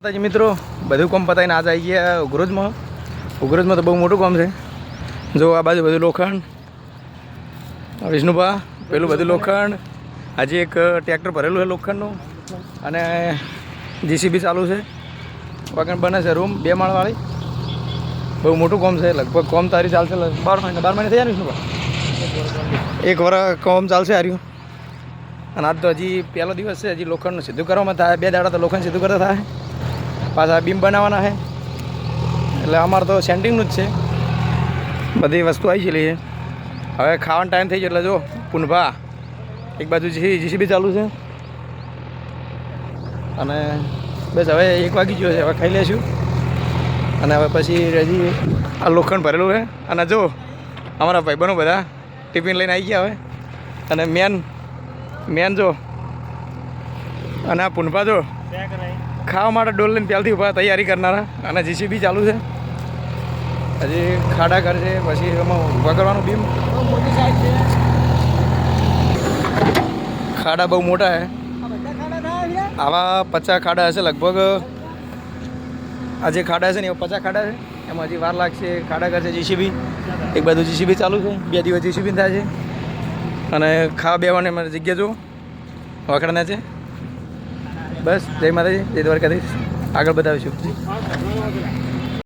માતાજી મિત્રો બધું કામ પતાવીને આજે આવી ગયા ઉઘરોજમાં તો બહુ મોટું કામ છે. જો આ બાજુ બધું લોખંડ વિષ્ણુભા પેલું બધું લોખંડ આજે એક ટ્રેક્ટર ભરેલું છે લોખંડનું અને જીસીબી ચાલુ છે. વગર બને છે રૂમ 2 માળવાળી. બહુ મોટું કામ છે. લગભગ કામ તારી ચાલશે 12 મહિને થઈ જાય ને વિષ્ણુભા 1 વર્ષ કામ ચાલશે હાર્યું. અને આજ તો હજી પહેલો દિવસ છે. હજી લોખંડનું સીધું કરવામાં થાય 2 દાડા તો લોખંડ સીધું કરતા થાય. પાછા બીમ બનાવવાના છે એટલે અમારે તો સેન્ટિંગનું જ છે. બધી વસ્તુ આવી ગયેલી છે. હવે ખાવાનો ટાઈમ થઈ ગયો એટલે જો પુનભા એક બાજુ જીસીબી ચાલુ છે અને બસ હવે 1 વાગી ગયો છે. હવે ખાઈ લઈશું અને હવે પછી હજી આ લોખંડ ભરેલું છે. અને જો અમારા ભાઈબંધો બધા ટિફિન લઈને આવી ગયા હવે. અને મેન જો અને આ પુનભા જો ખાવા માટે ડોલ લઈને પહેલથી ઊભા તૈયારી કરનારા. અને જીસીબી ચાલુ છે. હજી ખાડા કરશે પછી એમાં ઊભા કરવાનું બીમ. ખાડા બહુ મોટા છે. આવા 50 ખાડા હશે લગભગ. આ જે ખાડા છે ને એવા 50 ખાડા છે. એમાં હજી વાર લાગશે. ખાડા કરશે જીસીબી. એક બાજુ જીસીબી ચાલુ છે. 2 દિવસ જીસીબી થાય છે. અને ખાવા બેવાની મને જગ્યા જો વાખડના છે. બસ જય માતાજી, જય દ્વારકાધીશ. આગળ બતાવીશું.